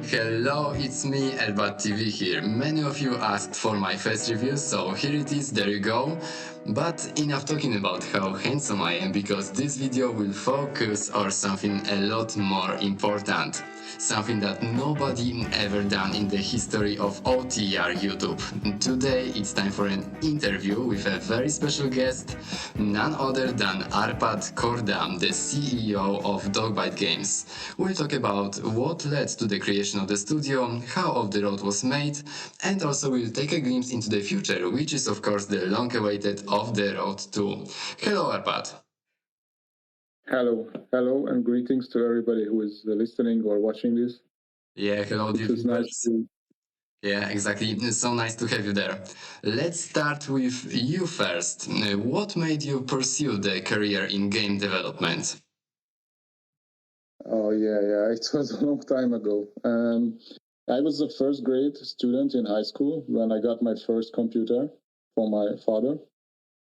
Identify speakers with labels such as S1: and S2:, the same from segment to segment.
S1: Hello, it's me, EarthBatTV here. Many of you asked for my face review, so here it is, there you go. But enough talking about how handsome I am, because this video will focus on something a lot more important. Something that nobody ever done in the history of OTR YouTube. Today it's time for an interview with a very special guest, none other than Arpad Korda, the CEO of Dogbytegames. We'll talk about what led to the creation of the studio, how Off the Road was made, and also we'll take a glimpse into the future, which is of course the long-awaited Off the Road 2. Hello Arpad.
S2: Hello, and greetings to everybody who is listening or watching this.
S1: Yeah, hello, dear
S2: It's nice to...
S1: Yeah, exactly. It's so nice to have you there. Let's start with you first. What made you pursue the career in game development?
S2: Oh, yeah, it was a long time ago. I was a first grade student in high school when I got my first computer from my father.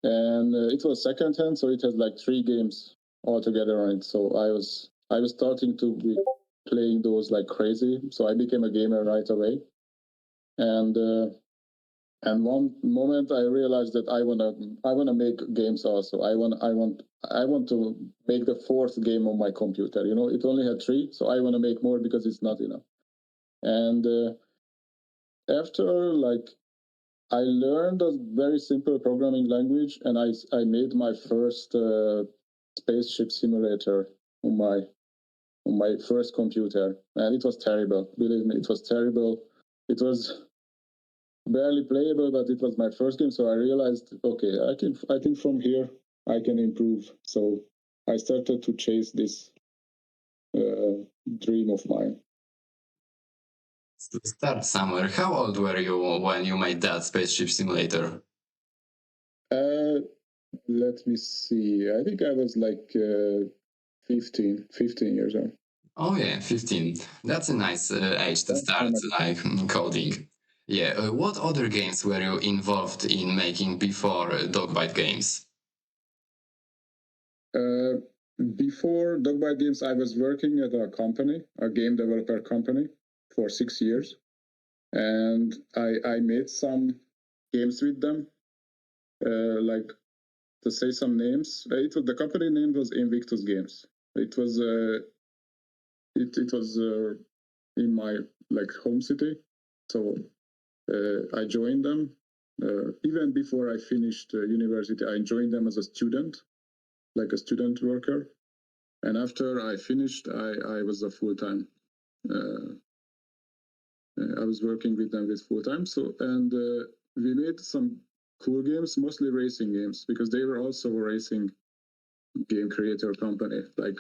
S2: And it was secondhand, so it had like 3 games altogether on it. So I was starting to be playing those like crazy. So I became a gamer right away. And one moment I realized that I wanna make games also. I want to make the 4th game on my computer. You know, it only had 3, so I wanna make more because it's not enough. And after like I learned a very simple programming language, and I made my first spaceship simulator on my first computer, and it was terrible. Believe me, it was terrible. It was barely playable, but it was my first game, so I realized, okay, I think from here I can improve. So I started to chase this dream of mine.
S1: To start somewhere, how old were you when you made that spaceship simulator?
S2: Let me see. I think I was like 15 years old.
S1: Oh yeah, 15. That's a nice age to start like coding. Yeah, what other games were you involved in making before Dogbytegames?
S2: Before Dogbytegames, I was working at a company, a game developer company, for 6 years, and I made some games with them. Like, to say some names, the company name was Invictus Games. It was in my like home city, so I joined them. Even before I finished university, I joined them as a student, like a student worker. And after I finished, I was a full-time. I was working with them with full-time. So, and we made some cool games, mostly racing games, because they were also a racing game creator company. Like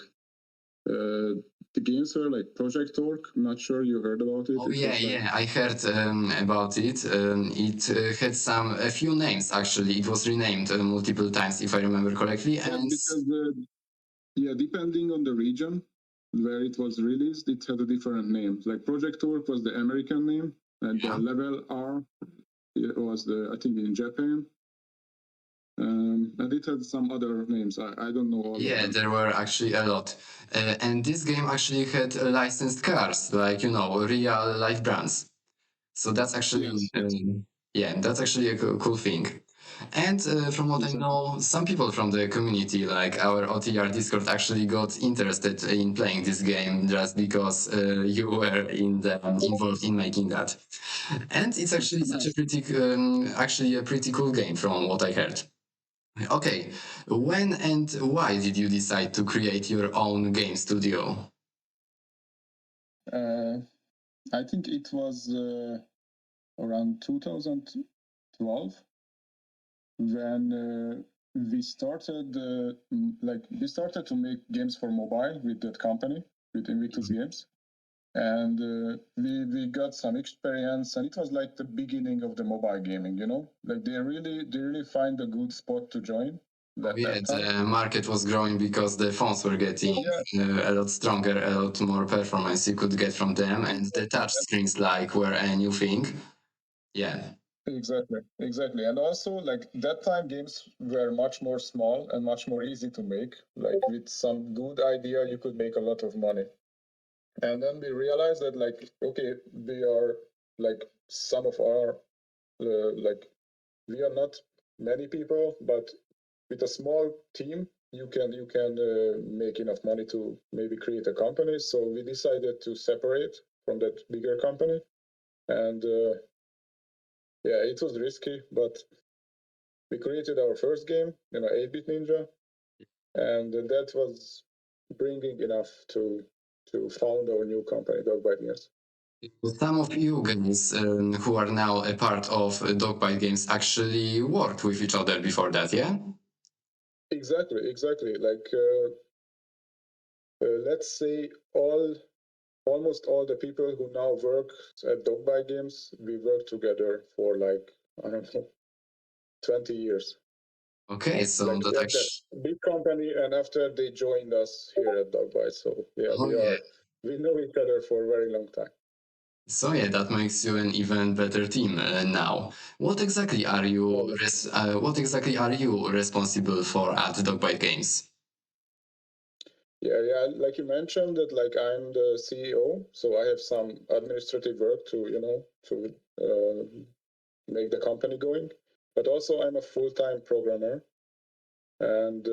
S2: the games were like Project Torque. I'm not sure you heard about it.
S1: Oh yeah, I heard about it. It had a few names actually. It was renamed multiple times, if I remember correctly. And
S2: because depending on the region where it was released, it had a different name. Like Project Torque was the American name, and the Level R was I think in Japan. And it had some other names. I don't know all of them.
S1: Yeah, there were actually a lot. And this game actually had licensed cars, like, real life brands. So that's actually, that's actually a cool thing. And from what I know, some people from the community, like our OTR Discord, actually got interested in playing this game just because you were involved in making that. And it's actually actually a pretty cool game from what I heard. Okay, when and why did you decide to create your own game studio?
S2: I think it was around 2012 when we started to make games for mobile with that company, with Invictus Games, and we got some experience, and it was like the beginning of the mobile gaming. Like they really find a good spot to join.
S1: The market was growing because the phones were getting a lot stronger, a lot more performance you could get from them, and the touch screens were a new thing. Yeah.
S2: Exactly. And also, like that time, games were much more small and much more easy to make. Like with some good idea, you could make a lot of money. And then we realized that, like, okay, we are like some of our like we are not many people, but with a small team, you can make enough money to maybe create a company. So we decided to separate from that bigger company, and yeah, it was risky, but we created our first game, 8-bit Ninja, and that was bringing enough to found our new company, Dogbytegames.
S1: Some of you guys who are now a part of Dogbytegames actually worked with each other before that, yeah?
S2: Exactly. Like, let's say almost all the people who now work at Dogbytegames, we worked together for like, I don't know, 20 years.
S1: Okay, so
S2: like
S1: that
S2: that
S1: actually...
S2: big company, and after they joined us here at Dogbyte. So yeah,
S1: Oh, yeah.
S2: we know each other for a very long time.
S1: So yeah, that makes you an even better team now. What exactly are you responsible for at Dogbytegames?
S2: Yeah, like you mentioned that, like, I'm the CEO, so I have some administrative work to make the company going, but also I'm a full-time programmer, and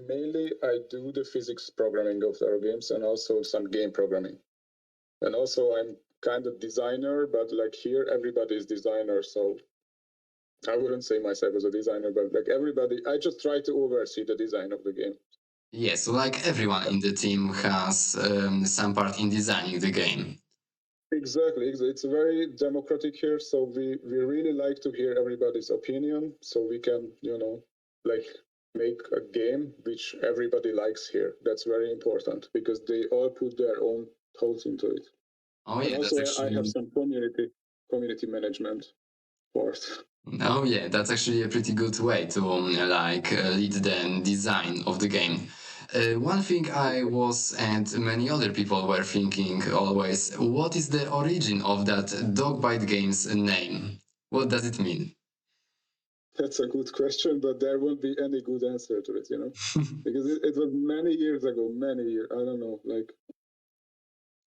S2: mainly I do the physics programming of our games and also some game programming. And also I'm kind of designer, but like here everybody is designer, so I wouldn't say myself as a designer, but like everybody, I just try to oversee the design of the game.
S1: Yes, like everyone in the team has some part in designing the game.
S2: Exactly. It's very democratic here, so we really like to hear everybody's opinion, so we can, like, make a game which everybody likes here. That's very important because they all put their own thoughts into it.
S1: Oh
S2: And
S1: yeah,
S2: also,
S1: that's actually...
S2: I have some community management part.
S1: Oh yeah, that's actually a pretty good way to lead the design of the game. One thing I was and many other people were thinking always, what is the origin of that Dogbytegames name? What does it mean?
S2: That's a good question, but there won't be any good answer to it, because it was many years ago, I don't know, like.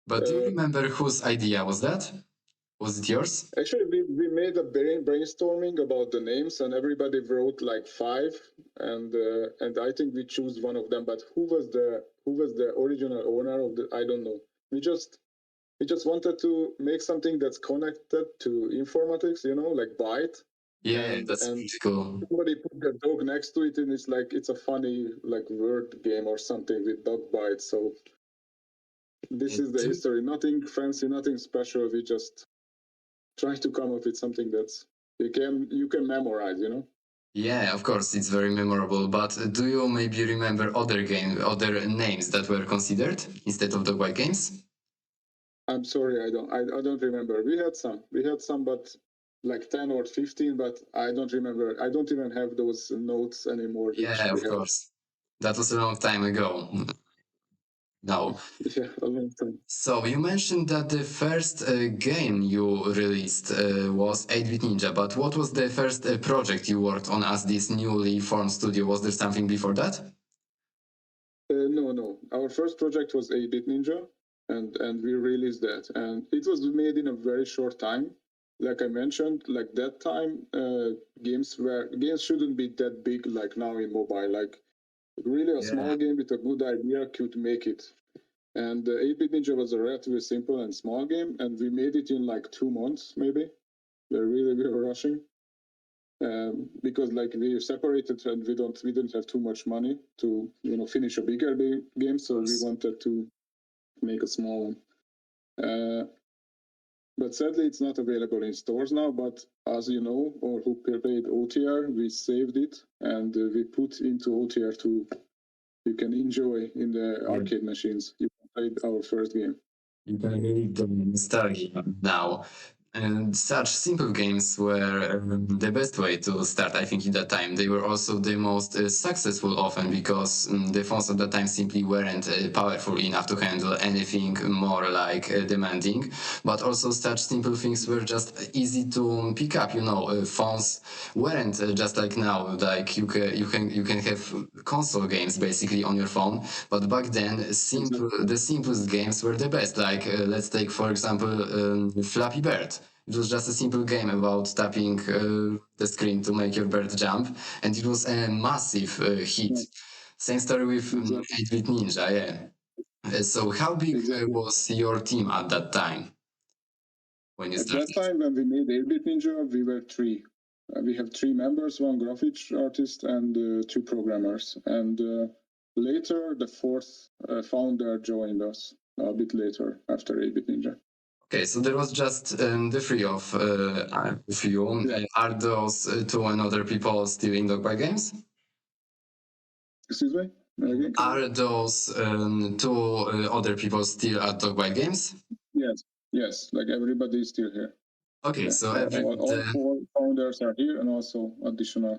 S1: But do you remember whose idea was that? Was it yours?
S2: Actually, we made a brainstorming about the names, and everybody wrote like 5, and I think we choose one of them. But who was the original owner of the? I don't know. We just wanted to make something that's connected to informatics, like Byte.
S1: Yeah, that's pretty cool.
S2: Somebody put the dog next to it, and it's like it's a funny like word game or something with dog bite. So this is the history. Nothing fancy, nothing special. We just try to come up with something that's you can memorize,
S1: Yeah, of course, it's very memorable. But do you maybe remember other names that were considered instead of Dogbytegames?
S2: I'm sorry, I don't remember. We had some, but like 10 or 15, but I don't remember. I don't even have those notes anymore.
S1: Yeah, of course. That was a long time ago. No.
S2: Yeah, a long time.
S1: So you mentioned that the first game you released was 8-bit Ninja, but what was the first project you worked on as this newly formed studio? Was there something before that?
S2: No. Our first project was 8-bit Ninja, and we released that, and it was made in a very short time. Like I mentioned, like that time, games shouldn't be that big like now in mobile. Like really a small game with a good idea could make it. And 8-bit Ninja was a relatively simple and small game, and we made it in like 2 months maybe. We were rushing. Because like we separated and we didn't have too much money to finish a bigger game, so we wanted to make a small one. But sadly, it's not available in stores now. But as you know, or who played OTR, we saved it and we put into OTR2. You can enjoy in the arcade machines. You played our first game.
S1: You can read the nostalgia now. And such simple games were the best way to start, I think, at that time. They were also the most successful often because the phones at that time simply weren't powerful enough to handle anything more like demanding. But also such simple things were just easy to pick up. Phones weren't just like now. Like you can have console games basically on your phone. But back then, the simplest games were the best. Like let's take for example Flappy Bird. It was just a simple game about tapping the screen to make your bird jump, and it was a massive hit. Same story with
S2: Exactly.
S1: 8-Bit Ninja, yeah. So how big
S2: Exactly.
S1: was your team at that time when you
S2: At that
S1: started?
S2: time, when we made 8-Bit Ninja, we were three. We have three members, one graphics artist and two programmers. And later, the fourth founder joined us a bit later after 8-Bit Ninja.
S1: Okay, so there was just the three of you.
S2: Yeah.
S1: Are those two and other people still in Dogbytegames?
S2: Excuse me? Again,
S1: Are those two other people still at Dogbytegames?
S2: Yes. Yes. Like everybody is still here.
S1: Okay,
S2: Yeah.
S1: so
S2: All four founders are here and also additional.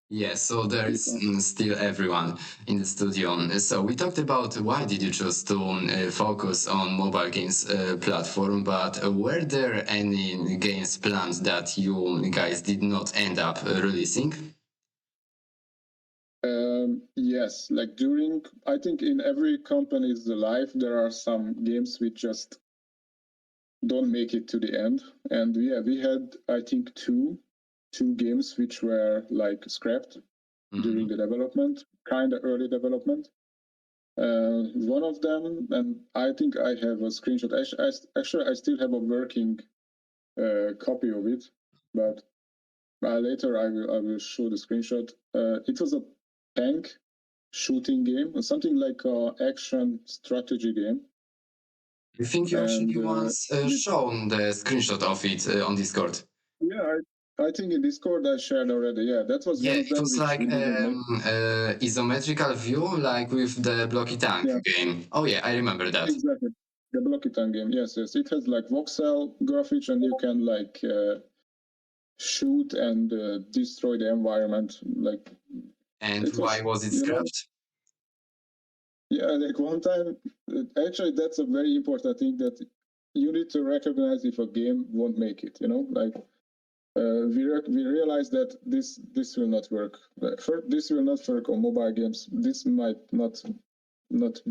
S1: yeah, so there is
S2: people.
S1: still everyone in the studio. So we talked about why did you choose to focus on mobile games platform, but were there any games plans that you guys did not end up releasing?
S2: Yes, like I think in every company's life, there are some games which just don't make it to the end. And yeah, we had, I think, two games which were like scrapped during the development, kind of early development. One of them, and I think I have a screenshot. Actually, I still have a working copy of it, but later I will show the screenshot. It was a tank shooting game, something like a action strategy game.
S1: I think you
S2: And
S1: actually once shown the screenshot of it on Discord.
S2: yeah, I think in Discord I shared already. Yeah, that was
S1: Yeah,
S2: one of
S1: it
S2: them
S1: was
S2: which
S1: like
S2: we didn't make.
S1: isometrical view, like with the Blocky Tank
S2: Yeah,
S1: game. Oh yeah, I remember that.
S2: exactly. The Blocky Tank game. Yes, yes. It has like voxel graphics, and you can like shoot and destroy the environment. Like
S1: And
S2: it
S1: why
S2: was,
S1: was it
S2: you know,
S1: scrapped?
S2: yeah. Like one time, actually, that's a very important thing that you need to recognize if a game won't make it. Like we realized that this will not work. This will not work on mobile games. This might not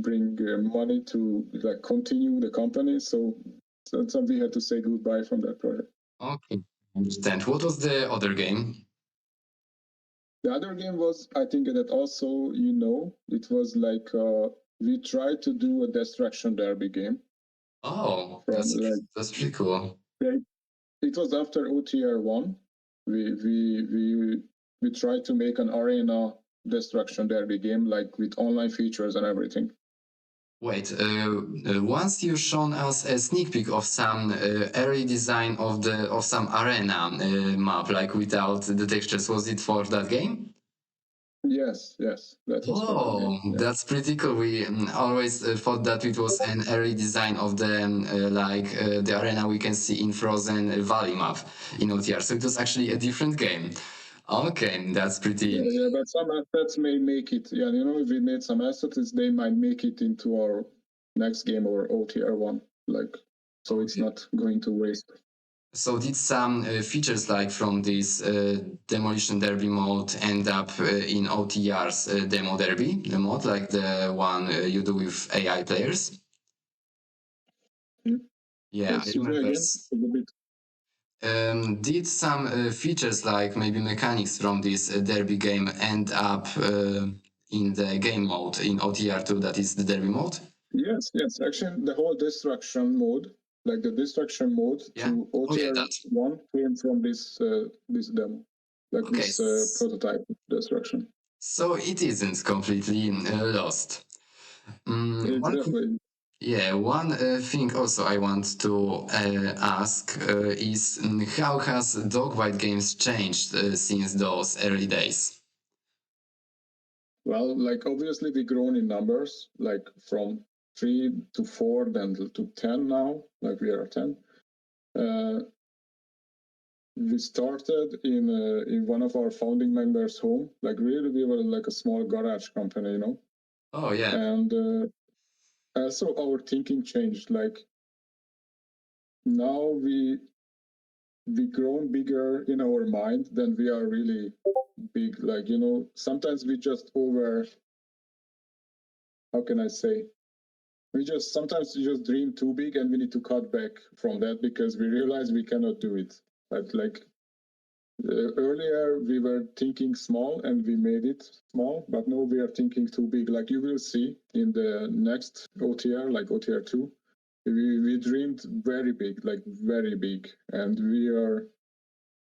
S2: bring money to like continue the company. So we had to say goodbye from that project.
S1: Okay, understand. What was the other game?
S2: The other game was, I think that also it was like we tried to do a destruction derby game.
S1: Oh,
S2: From
S1: that's pretty cool.
S2: It was after OTR1. We tried to make an arena destruction derby game, like with online features and everything.
S1: Wait, once you shown us a sneak peek of some early design of some arena map, like without the textures. Was it for that game?
S2: Yes, that was for that game. Yeah.
S1: That's pretty cool. We always thought that it was an early design of the arena we can see in Frozen Valley map in OTR. So it was actually a different game. Okay, that's pretty.
S2: Yeah, but some assets may make it. Yeah, if we made some assets, they might make it into our next game or OTR1. Like, so it's not going to waste.
S1: So did some features like from this Demolition Derby mode end up in OTR's Demo Derby, the mod, like the one you do with AI players? Yeah, I
S2: Excuse me
S1: remember.
S2: again. A bit.
S1: Did some features like maybe mechanics from this derby game end up in the game mode in OTR2, that is the derby mode?
S2: Yes. Actually, the whole destruction mode, like the destruction mode to OTR1 came from this demo, like
S1: Okay.
S2: this prototype destruction.
S1: So it isn't completely lost.
S2: Exactly.
S1: One thing also I want to ask is how has Dogbytegames changed since those early days?
S2: Well, like obviously we grown in numbers, like from 3 to 4, then to 10 now. Like we are 10. we started in one of our founding members' home. Like really, we were like a small garage company, you know.
S1: Oh yeah.
S2: And also our thinking changed. Like now we grown bigger in our mind than we are really big. Like, you know, sometimes we just how can I say, sometimes we just dream too big and we need to cut back from that because we realize we cannot do it. But like earlier we were thinking small and we made it small, but now we are thinking too big. Like you will see in the next OTR, like OTR2, we dreamed very big, like very big, and we are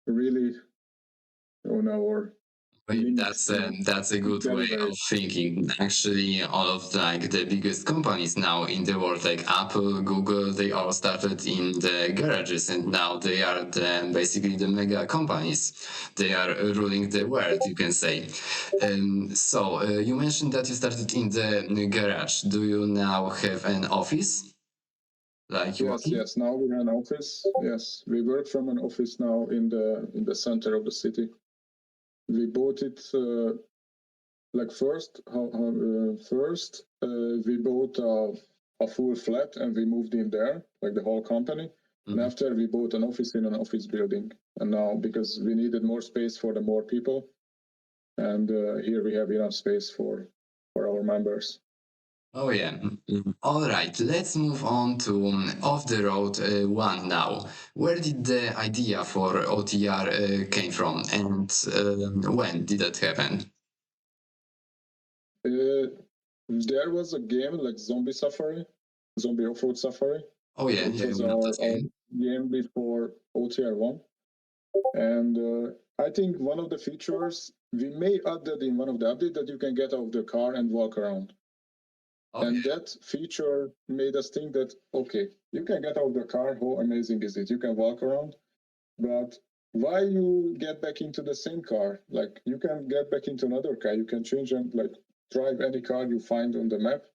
S2: really on our limit.
S1: That's a good
S2: Very,
S1: way
S2: very.
S1: of thinking. Actually, all of like the biggest companies now in the world, like Apple, Google, they all started in the garages, and now they are basically the mega companies. They are ruling the world, you can say. So you mentioned that you started in the garage. Do you now have an office? Like you
S2: Yes,
S1: working?
S2: yes. Now we have an office. Yes, we work from an office now in the center of the city. We bought it like first. First, we bought a full flat and we moved in there, like the whole company. And after we bought an office in an office building. And now because we needed more space for the more people, and here we have enough space for our members.
S1: Oh yeah. All right. Let's move on to Off the Road 1 now. Where did the idea for OTR came from, and when did that happen?
S2: There was a game like Zombie Off-Road Safari.
S1: Oh yeah,
S2: It
S1: yeah,
S2: was
S1: one of
S2: our
S1: those games.
S2: game before OTR1. And I think one of the features, we may add that in one of the updates, that you can get out of the car and walk around.
S1: Oh
S2: And
S1: yeah.
S2: that feature made us think that, okay, you can get out of the car, how amazing is it? You can walk around, but why you get back into the same car? Like you can get back into another car, you can change and like drive any car you find on the map.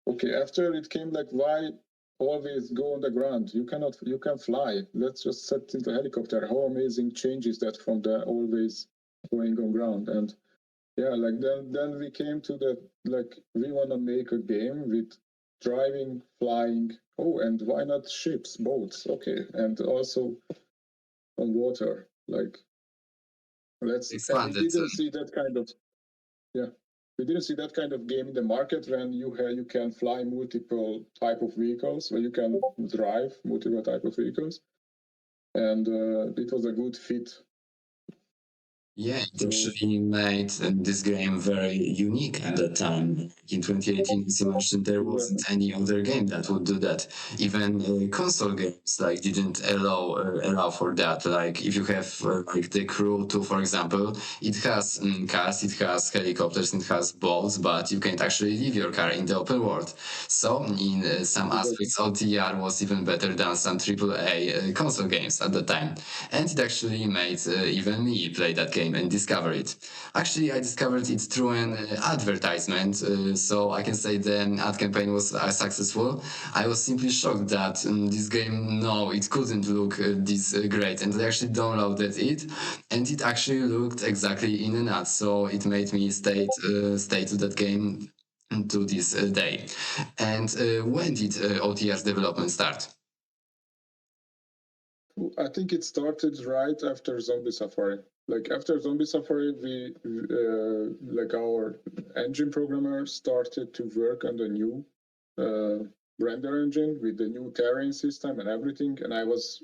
S2: Okay, after it came like, why always go on the ground? You can fly. Let's just set into helicopter. How amazing change is that from the always going on ground? And yeah, like then we came to that, like we want to make a game with driving, flying. Oh, and why not ships, boats? Okay, and also on water. Like and we
S1: Expanded.
S2: didn't see that kind of yeah. We didn't see that kind of game in the market when you can fly multiple type of vehicles, where you can drive multiple type of vehicles, and it was a good fit.
S1: Yeah, it actually made this game very unique at that time. In 2018, as you mentioned, there wasn't any other game that would do that. Even console games like didn't allow for that. Like if you have like the Crew 2, for example, it has cars, it has helicopters, it has boats, but you can't actually leave your car in the open world. So in some aspects, OTR was even better than some AAA console games at the time, and it actually made even me play that game and discover it. Actually, I discovered it through an advertisement, so I can say the ad campaign was successful. I was simply shocked that this game, no, it couldn't look this great, and I actually downloaded it, and it actually looked exactly in an ad, so it made me stay to that game to this day. And when did OTR's development start?
S2: I think it started right after Zombie Safari. Like after Zombie Safari, we like our engine programmer started to work on the new render engine with the new terrain system and everything, and I was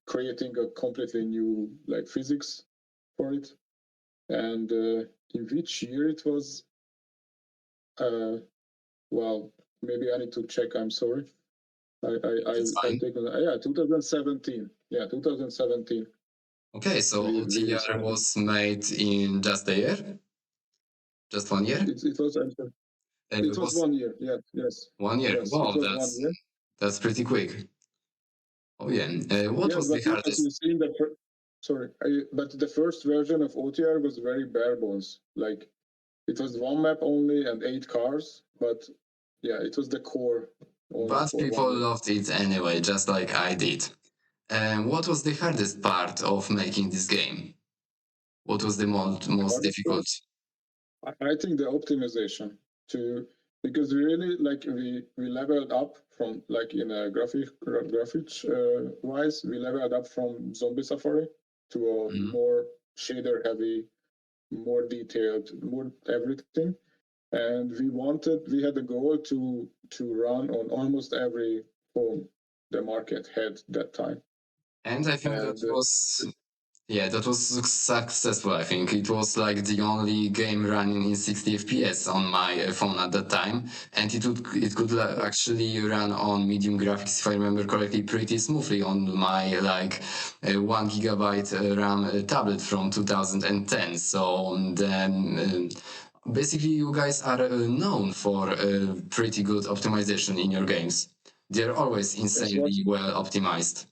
S2: creating a completely new like physics for it. And in which year it was? Well, maybe I need to check. I'm sorry. I'll take on. Yeah, 2017. Yeah, 2017.
S1: Okay, so
S2: We
S1: OTR
S2: started.
S1: was made in just a year? Just 1 year?
S2: It was. It
S1: It
S2: was
S1: was
S2: 1 year. Yeah. Yes.
S1: 1 year.
S2: Yes. It
S1: Wow,
S2: was 1 year.
S1: that's pretty quick. Oh yeah. What
S2: Yes,
S1: was the
S2: but as
S1: hardest?
S2: you see in the sorry, but the first version of OTR was very bare bones. Like it was one map only and 8 cars. But yeah, it was the core only
S1: But
S2: for
S1: people
S2: 1 year.
S1: loved it anyway, just like I did. And what was the hardest part of making this game? What was the most difficult?
S2: I think the optimization to because we really like we leveled up from like in a graphics wise we leveled up from Zombie Safari to a more shader heavy, more detailed, more everything, and we had a goal to run on almost every phone the market had that time.
S1: And I think that was that was successful. I think it was like the only game running in 60 FPS on my phone at that time, and it could actually run on medium graphics, if I remember correctly, pretty smoothly on my like 1 GB RAM tablet from 2010. So then. Basically, you guys are known for pretty good optimization in your games. They're always insanely well optimized,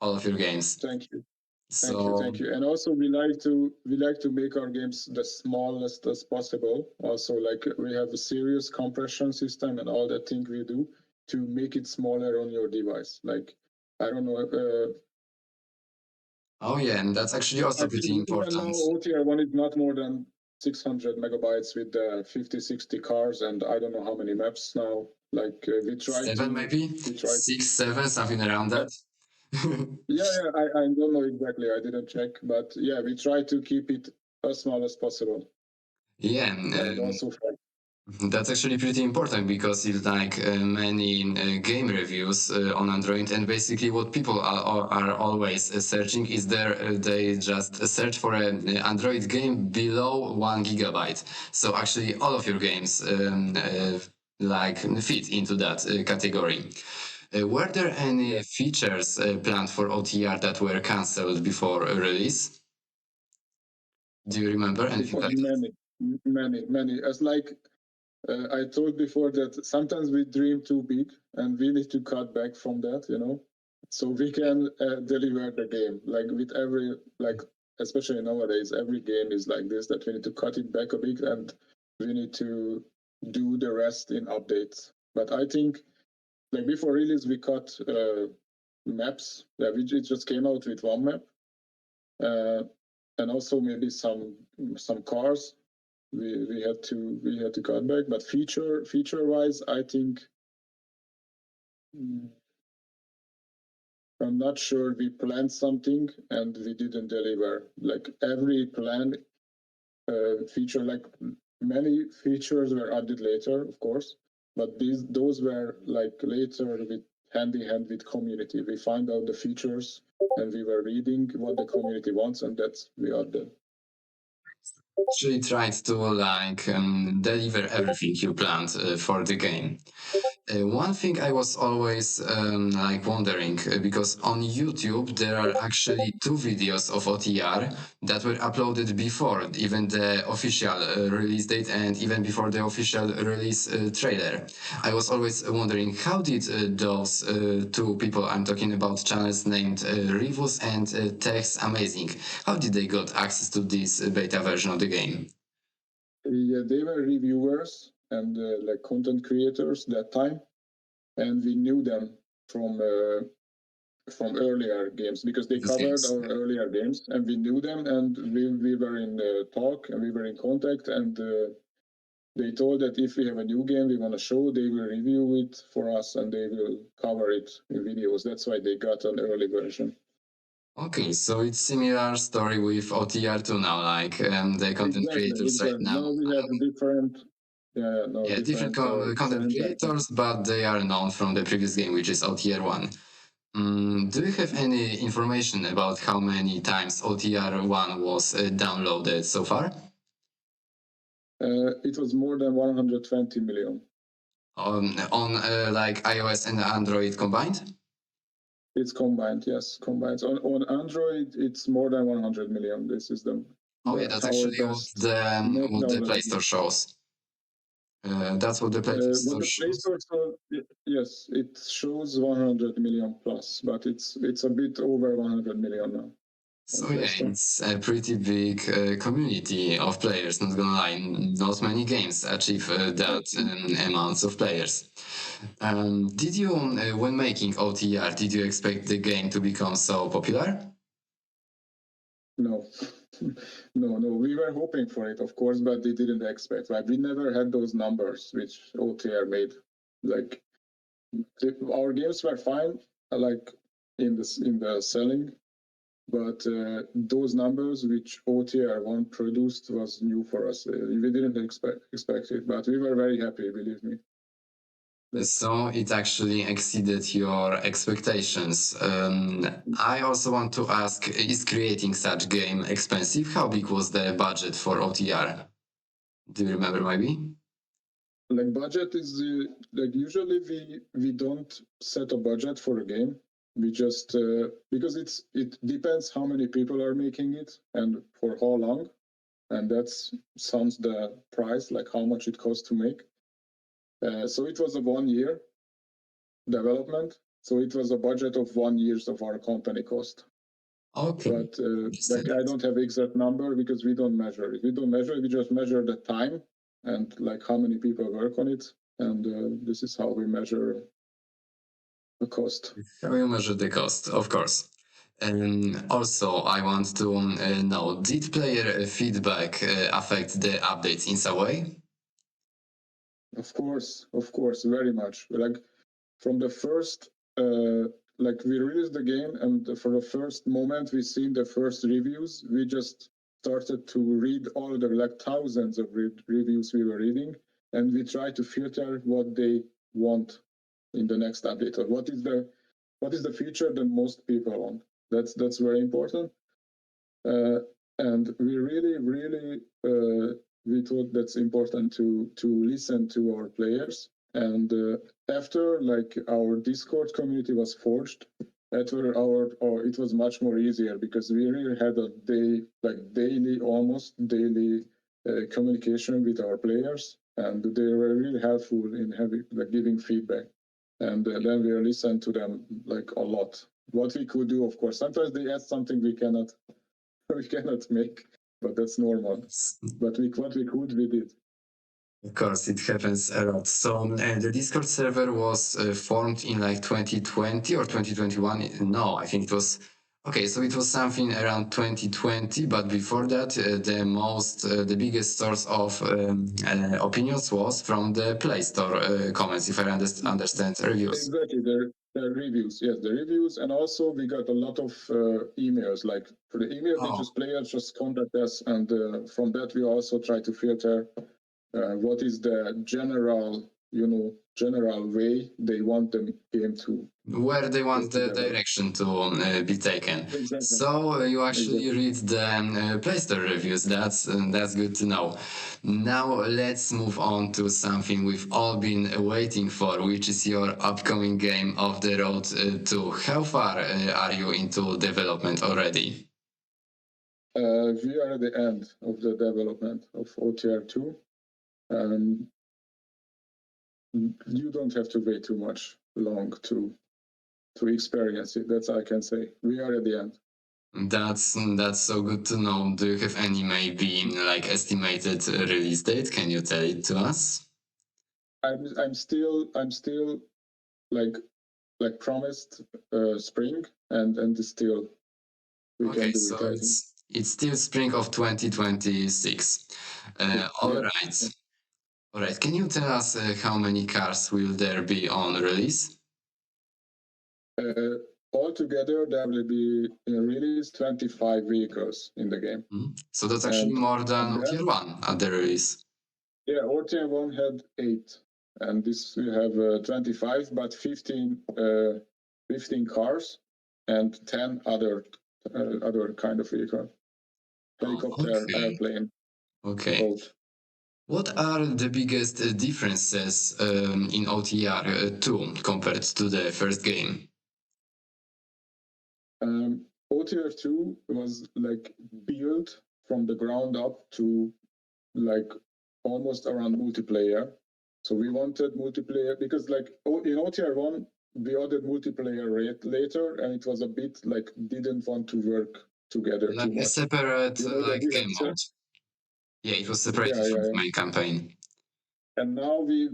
S1: all of your games.
S2: Thank you.
S1: So,
S2: thank you. And also we like to make our games the smallest as possible. Also, like we have a serious compression system and all that thing we do to make it smaller on your device. Like I don't know.
S1: Oh yeah, and that's actually also pretty important.
S2: Even now, OTR1 is not more than 600 megabytes with 50, 60 cars, and I don't know how many maps now. Like we try
S1: seven, maybe 6, 7, something around that.
S2: I don't know exactly. I didn't check, but yeah, we try to keep it as small as possible.
S1: Yeah,
S2: and also
S1: that's actually pretty important because it's like many game reviews on Android, and basically what people are always searching is they just search for an Android game below 1 GB. So actually, all of your games like fit into that category. Were there any features planned for OTR that were cancelled before release? Do you remember anything like that?
S2: Many. As like I told before that sometimes we dream too big and we need to cut back from that, so we can deliver the game. Like with every, like especially nowadays, every game is like this, that we need to cut it back a bit and we need to do the rest in updates. But I think like before release, we cut maps. Yeah, it just came out with one map. And also maybe some cars we had to cut back, but feature wise I think I'm not sure. We planned something and we didn't deliver. Like every plan feature, like many features were added later, of course, but those were like later with hand in hand with community. We find out the features and we were reading what the community wants, and that's we added.
S1: Actually tried to like deliver everything you planned for the game. One thing I was always like wondering because on YouTube there are actually 2 videos of OTR that were uploaded before even the official release date and even before the official release trailer. I was always wondering how did those 2 people I'm talking about channels named Rivus and Tex Amazing, how did they got access to this beta version of the game?
S2: Yeah, they were reviewers and like content creators that time, and we knew them from earlier games because they covered our earlier games, and we knew them, and we were in talk and we were in contact, and they told that if we have a new game we want to show, they will review it for us and they will cover it in videos. That's why they got an early version.
S1: Okay, so it's similar story with OTR2 now, like the content creators right now.
S2: Now we have different,
S1: different content creators, but they are known from the previous game, which is OTR1. Do you have any information about how many times OTR1 was downloaded so far?
S2: It was more than 120 million.
S1: On like iOS and Android combined?
S2: It's combined, yes, combined. On Android, it's more than 100 million. This is the
S1: that's actually what the Play Store shows. That's what the Play Store shows.
S2: Yes, it shows 100 million plus, but it's a bit over 100 million now.
S1: So yeah, it's a pretty big community of players, not gonna lie. Not many games achieve that amounts of players. Did you, when making OTR, did you expect the game to become so popular?
S2: No, no. We were hoping for it, of course, but we didn't expect. Like we never had those numbers which OTR made. Like our games were fine, like in the selling, but those numbers which OTR1 produced was new for us. We didn't expect it, but we were very happy, believe me.
S1: So it actually exceeded your expectations. I also want to ask, is creating such game expensive? How big was the budget for OTR? Do you remember maybe?
S2: Like budget is like usually we don't set a budget for a game. We just because it depends how many people are making it and for how long, and that's sounds the price, like how much it costs to make. So it was a 1 year development. So it was a budget of 1 year of our company cost.
S1: Okay.
S2: But like I don't have exact number because we don't measure it. We don't measure it. We just measure the time and like how many people work on it, and this is how we measure the cost.
S1: How you measure the cost, of course. And also, I want to know, did player feedback affect the updates in some way?
S2: Of course, very much. Like from the first, like we released the game, and for the first moment we seen the first reviews, we just started to read all the like thousands of reviews we were reading, and we try to filter what they want in the next update, or what is the feature that most people want. That's very important, and we really we thought that's important to listen to our players. And after like our Discord community was forged, after it was much more easier because we really had a almost daily communication with our players, and they were really helpful in having like giving feedback. And then we listened to them like a lot. What we could do, of course, sometimes they ask something we cannot make, but that's normal. But what we could, we did.
S1: Of course, it happens a lot. So the Discord server was formed in like 2020 or 2021. No, I think it was okay. So it was something around 2020. But before that, the biggest source of opinions was from the Play Store comments, if I understand reviews.
S2: Exactly, the reviews. Yes, the reviews, and also we got a lot of emails. Like for the email, they just players just contact us, and from that we also try to filter what is the general way they want the game to,
S1: where they want the direction to be taken.
S2: Exactly.
S1: So you actually read the Play Store reviews. That's good to know. Now let's move on to something we've all been waiting for, which is your upcoming game, Off the Road 2. How far are you into development already?
S2: We are at the end of the development of OTR2. You don't have to wait too much long to experience it. That's I can say. We are at the end.
S1: That's so good to know. Do you have any maybe like estimated release date? Can you tell it to us?
S2: I'm still like promised spring, and still we can do
S1: so
S2: it. I think.
S1: It's still spring of 2026. All right. Can you tell us how many cars will there be on release?
S2: Altogether, there will be released 25 vehicles in the game.
S1: So that's actually more than Tier 1 at the release.
S2: Yeah, OTR1 had 8, and this we have 25, but 15 cars and 10 other kind of vehicle, helicopter, airplane, boat.
S1: What are the biggest differences in OTR2 compared to the first game?
S2: OTR2 was like built from the ground up to like almost around multiplayer. So we wanted multiplayer because like in OTR1 we added multiplayer later, and it was a bit like didn't want to work together
S1: Like
S2: too
S1: a
S2: much.
S1: separate
S2: That
S1: like
S2: we
S1: game
S2: have
S1: mode. Yeah, it was
S2: yeah,
S1: separated from
S2: yeah,
S1: the
S2: yeah.
S1: main campaign.
S2: And now we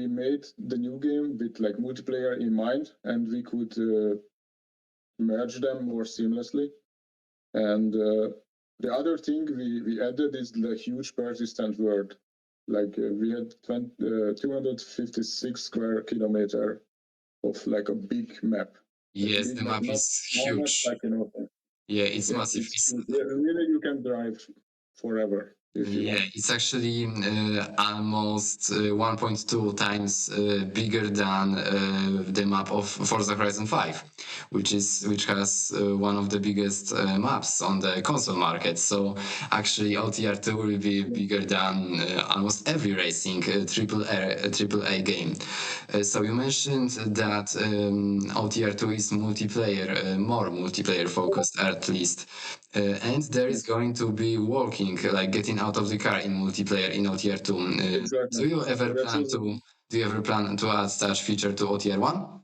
S2: made the new game with like multiplayer in mind, and we could merge them more seamlessly. And the other thing we added is the huge persistent world. Like we had 256 square kilometer of like a big map. Like
S1: Yes,
S2: big
S1: the
S2: map,
S1: map
S2: not
S1: is
S2: small map,
S1: huge.
S2: like
S1: Yeah, it's
S2: yeah,
S1: massive.
S2: it's really you can drive forever if you
S1: Yeah,
S2: want.
S1: it's actually almost 1.2 times bigger than the map of Forza Horizon 5, which has one of the biggest maps on the console market. So actually, OTR2 will be bigger than almost every racing triple A game. So you mentioned that OTR2 is multiplayer, more multiplayer focused at least. And there is going to be walking, like getting out of the car in multiplayer in OTR2.
S2: Exactly. So that was
S1: Do you ever plan to add such feature to OTR1?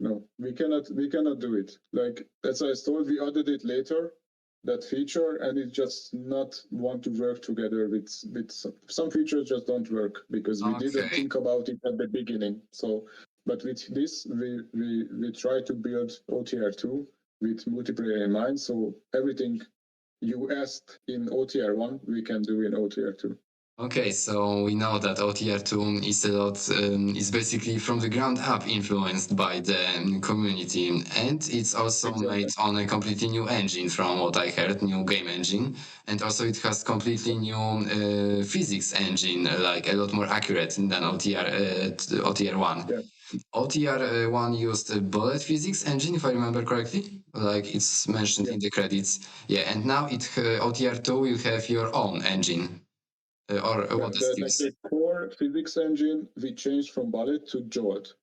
S2: no, we cannot do it. Like as I told, we added it later, that feature, and it just not want to work together with some features just don't work because we didn't
S1: Okay.
S2: think about it at the beginning. So, but with this, we try to build OTR2 with multiplayer in mind. So everything you asked in OTR1, we can do in OTR2.
S1: Okay, so we know that OTR2 is basically from the ground up influenced by the community, and it's also made on a completely new engine, from what I heard, new game engine, and also it has completely new physics engine, like a lot more accurate than OTR1.
S2: Yeah.
S1: OTR1 used a bullet physics engine, if I remember correctly, like it's mentioned in the credits. Yeah, and now OTR2 will have your own engine. Or what does it
S2: Like
S1: use?
S2: the core physics engine, we changed from Bullet to Jolt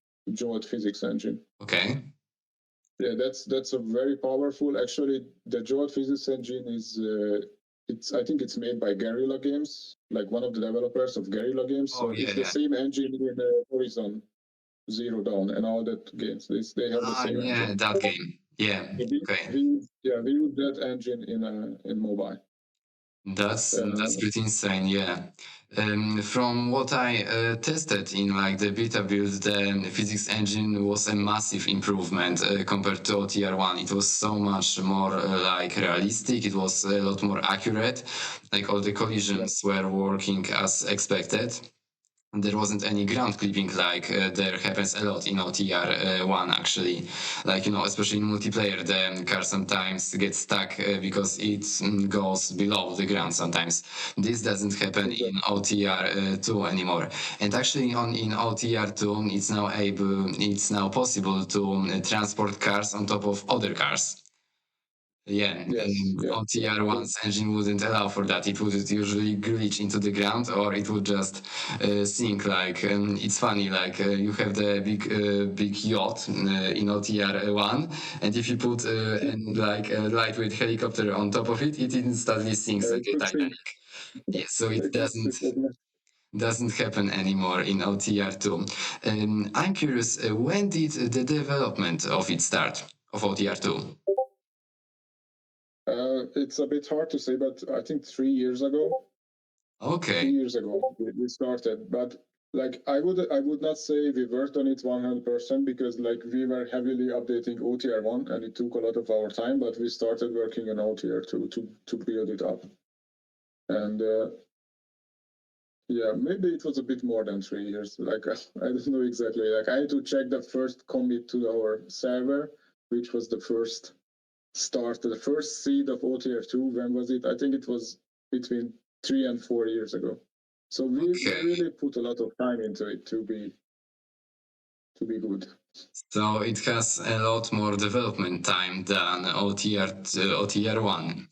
S2: physics engine.
S1: Okay.
S2: Yeah, that's a very powerful. Actually, the Jolt physics engine is I think it's made by Guerrilla Games, like one of the developers of Guerrilla Games.
S1: Oh
S2: So
S1: yeah,
S2: it's the
S1: yeah.
S2: same engine in Horizon Zero Dawn and all that games. They have the
S1: Ah,
S2: same
S1: yeah,
S2: engine.
S1: that game. Yeah.
S2: So
S1: Okay.
S2: we use that engine in mobile.
S1: That's pretty insane. Yeah. From what I tested in like the beta build, the physics engine was a massive improvement compared to OTR1. It was so much more like realistic. It was a lot more accurate. Like all the collisions were working as expected. There wasn't any ground clipping like there happens a lot in OTR1 actually. Like, especially in multiplayer, the car sometimes gets stuck because it goes below the ground sometimes. This doesn't happen in OTR2 anymore. And actually in OTR2, it's now possible to transport cars on top of other cars. Yeah, OTR1's engine wouldn't allow for that. It would usually glitch into the ground, or it would just sink. Like it's funny. Like you have the big yacht in OTR1, and if you put like a lightweight helicopter on top of it, it instantly sinks like
S2: It
S1: a
S2: could sink.
S1: Titanic. Yeah, so it
S2: It
S1: doesn't happen anymore in OTR2. I'm curious, when did the development of it start of OTR2?
S2: It's a bit hard to say, but I think 3 years ago.
S1: Okay.
S2: 3 years ago we started, but like I would not say we worked on it 100% because like we were heavily updating OTR1 and it took a lot of our time, but we started working on OTR2 to build it up. And yeah, maybe it was a bit more than 3 years. Like I don't know exactly. Like I had to check the first commit to our server, which was the first start, the first seed of OTR2. When was it? I think it was between 3 and 4 years ago. So we really put a lot of time into it to be good.
S1: So it has a lot more development time than OTR1.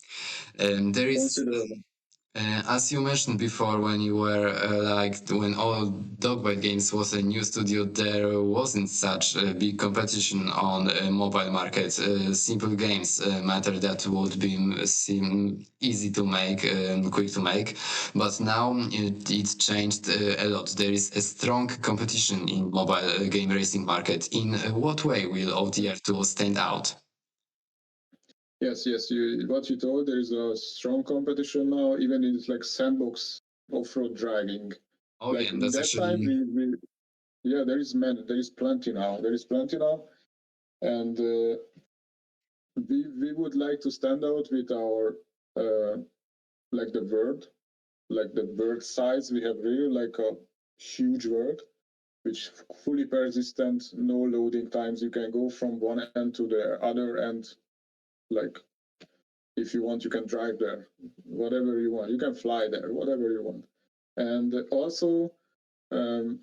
S1: And there is,
S2: Considerable.
S1: as you mentioned before, when you were when all Dogbytegames was a new studio, there wasn't such a big competition on mobile market. Simple games matter that would seem easy to make, quick to make. But now it changed a lot. There is a strong competition in mobile game racing market. In what way will OTR2 stand out?
S2: Yes, what you told, there is a strong competition now, even in like sandbox off-road driving.
S1: Oh
S2: Like
S1: yeah, and
S2: in
S1: that's
S2: that time,
S1: actually
S2: yeah, there is plenty now. There is plenty now, and we would like to stand out with our like the word, like the word size. We have really like a huge word, which fully persistent, no loading times. You can go from one end to the other end, like if you want, you can drive there, whatever you want. You can fly there, whatever you want. And also, um,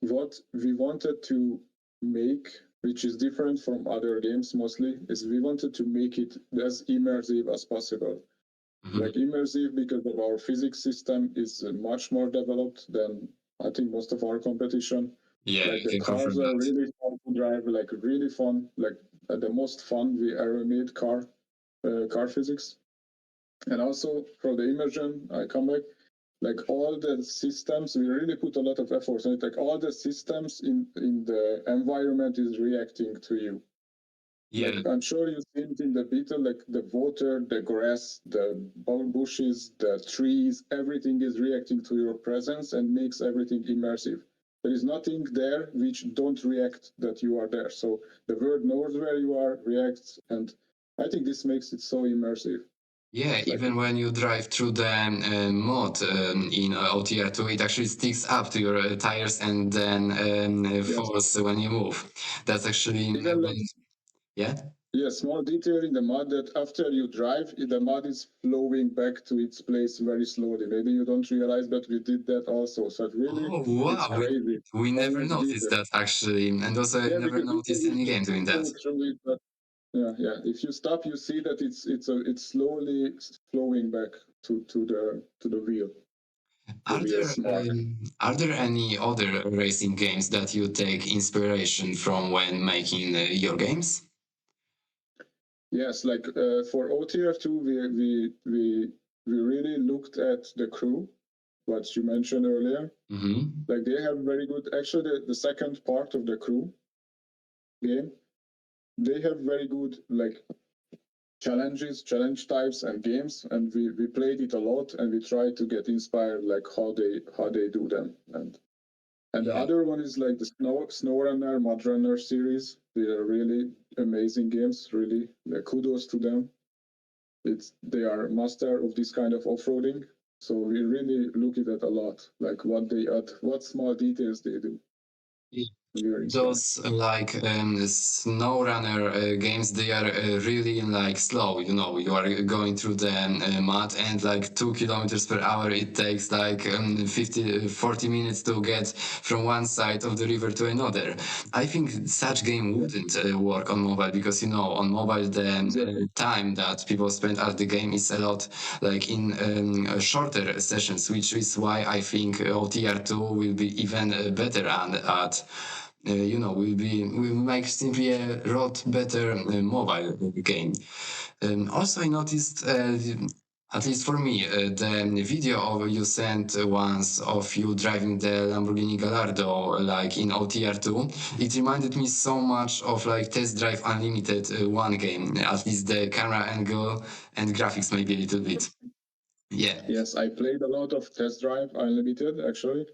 S2: what we wanted to make, which is different from other games mostly, is we wanted to make it as immersive as possible. Like immersive because of our physics system is much more developed than I think most of our competition.
S1: yeah,
S2: Like
S1: I
S2: the
S1: can
S2: cars
S1: confirm
S2: are
S1: that.
S2: really fun to drive, like really fun, like the most fun we ever made car physics. And also for the immersion, I come back, like all the systems, we really put a lot of effort on it. Like all the systems in the environment is reacting to you.
S1: Yeah,
S2: Like I'm sure you've seen it in the beetle, like the water, the grass, the bushes, the trees, everything is reacting to your presence and makes everything immersive. There is nothing there which don't react that you are there. So the world knows where you are, reacts, and I think this makes it so immersive.
S1: yeah.
S2: Like
S1: Even when you drive through the mod in OTR2, it actually sticks up to your tires and then
S2: yes,
S1: falls when you move. That's actually
S2: even like
S1: yeah.
S2: yeah, small detail in the mud that after you drive, the mud is flowing back to its place very slowly. Maybe you don't realize, but we did that also. So it really,
S1: Oh
S2: it's
S1: wow,
S2: crazy.
S1: we
S2: How
S1: never
S2: much
S1: noticed
S2: detail.
S1: that actually, and also I
S2: Yeah,
S1: never
S2: because
S1: noticed
S2: you
S1: any game
S2: just
S1: doing
S2: go
S1: that.
S2: through it, but yeah. If you stop, you see that it's slowly flowing back to the wheel. The wheel's mark.
S1: Are there any other racing games that you take inspiration from when making your games?
S2: Yes, like for OTR2, we really looked at the crew, what you mentioned earlier.
S1: Mm-hmm.
S2: Like they have very good. Actually, the second part of the crew game, they have very good like challenge types and games, and we played it a lot, and we tried to get inspired like how they do them. And the
S1: Yeah.
S2: other one is like the Snowrunner, Mudrunner series. They are really amazing games. Really, like, kudos to them. They are master of this kind of off-roading. So we really look at it a lot, like what they add, what small details they do. We are inspired.
S1: Those SnowRunner games, they are really like slow. You know, you are going through the mud and like 2 kilometers per hour. It takes like 40 minutes to get from one side of the river to another. I think such game
S2: Yeah,
S1: wouldn't work on mobile because, you know, on mobile the
S2: exactly.
S1: time that people spend at the game is a lot like in shorter sessions, which is why I think OTR2 will be even better at you know, will make simply a lot better mobile game. Also, I noticed, at least for me, the video of you sent once of you driving the Lamborghini Gallardo, like in OTR2. It reminded me so much of like Test Drive Unlimited one game. At least the camera angle and graphics maybe a little bit. Yeah.
S2: Yes, I played a lot of Test Drive Unlimited, actually.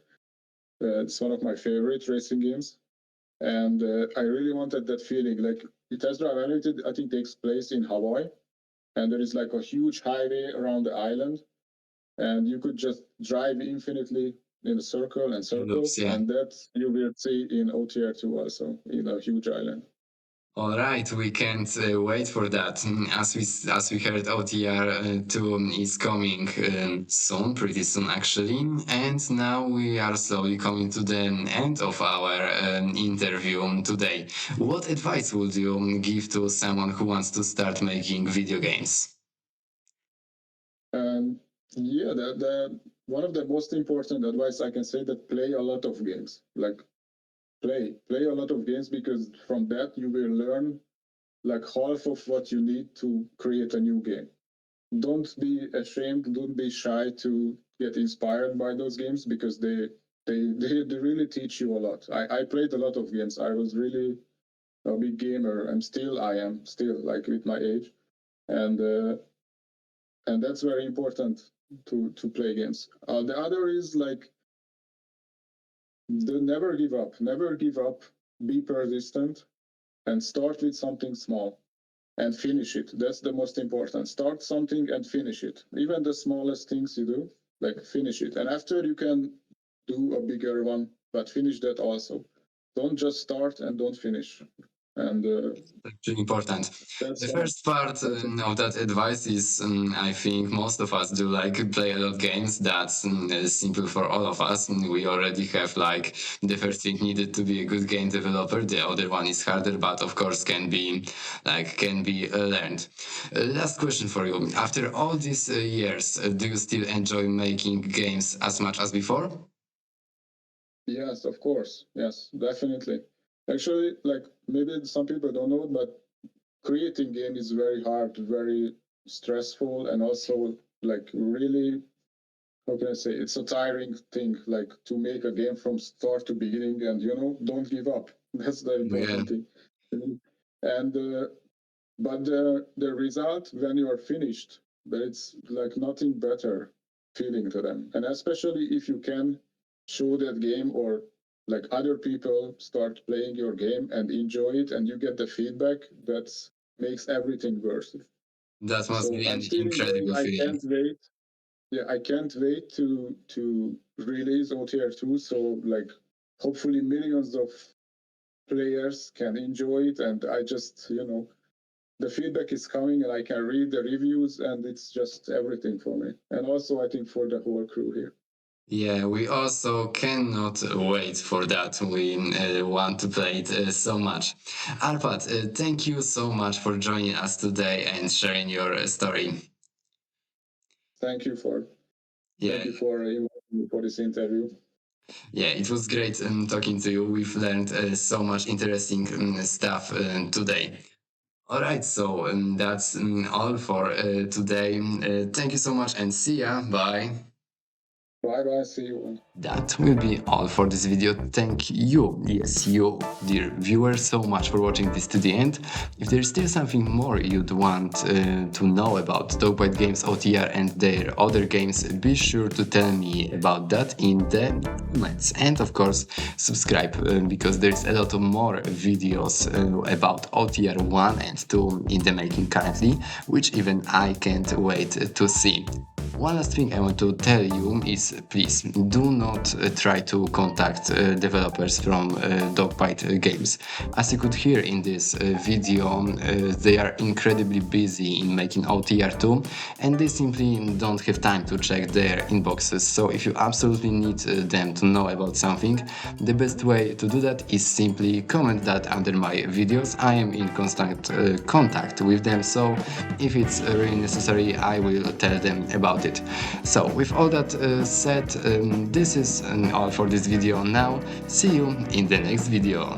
S2: It's one of my favorite racing games. And I really wanted that feeling. Like, the Test Drive Unlimited, I think, takes place in Hawaii. And there is like a huge highway around the island. And you could just drive infinitely in a circle and
S1: Loops,
S2: circles.
S1: yeah.
S2: And that you will see in OTR2 also, in a huge island.
S1: All right, we can't wait for that. As we heard, OTR 2 is coming soon, pretty soon actually. And now we are slowly coming to the end of our interview today. What advice would you give to someone who wants to start making video games?
S2: And yeah, the one of the most important advice I can say that play a lot of games. Like play a lot of games because from that you will learn like half of what you need to create a new game. Don't be ashamed, don't be shy to get inspired by those games because they really teach you a lot. I played a lot of games. I was really a big gamer. I am still like with my age. and that's very important to play games. The other is like never give up, be persistent, and start with something small and finish it. That's the most important. Start something and finish it. Even the smallest things you do, like finish it. And after you can do a bigger one, but finish that also. Don't just start and don't finish. And
S1: Actually important.
S2: that's
S1: The
S2: why.
S1: first part of that advice is, I think most of us do like play a lot of games. That's simple for all of us. We already have like the first thing needed to be a good game developer. The other one is harder, but of course can be learned. Last question for you. After all these years, do you still enjoy making games as much as before?
S2: Yes, of course. Yes, definitely. Actually, like maybe some people don't know, but creating game is very hard, very stressful, and also like really, how can I say, it's a tiring thing, like to make a game from start to beginning, and don't give up. That's the important thing. And but the result when you are finished, but it's like nothing better feeling to them, and especially if you can show that game or like other people start playing your game and enjoy it and you get the feedback, that makes everything worth it.
S1: That must
S2: So
S1: be
S2: I'm
S1: an
S2: still enjoying.
S1: incredible
S2: I
S1: feeling.
S2: can't wait. Yeah, I can't wait to release OTR2. So like hopefully millions of players can enjoy it, and I just the feedback is coming and I can read the reviews, and it's just everything for me. And also I think for the whole crew here.
S1: Yeah, we also cannot wait for that. We want to play it so much. Arpad, thank you so much for joining us today and sharing your story.
S2: Thank you for
S1: Yeah,
S2: thank you for inviting me for this interview.
S1: yeah, it was great talking to you. We've learned so much interesting stuff today. All right, so that's all for today. Thank you so much and see ya. Bye.
S2: Bye bye. See you.
S1: That will be all for this video. Thank you, yes you, dear viewer, so much for watching this to the end. If there is still something more you'd want to know about Dogbytegames OTR and their other games, be sure to tell me about that in the comments. And of course, subscribe because there's a lot of more videos about OTR 1 and 2 in the making currently, which even I can't wait to see. One last thing I want to tell you is please do not try to contact developers from Dogbytegames. As you could hear in this video, they are incredibly busy in making OTR2 and they simply don't have time to check their inboxes. So if you absolutely need them to know about something, the best way to do that is simply comment that under my videos. I am in constant contact with them, so if it's really necessary, I will tell them about it. So with all that said, this is all for this video now. See you in the next video.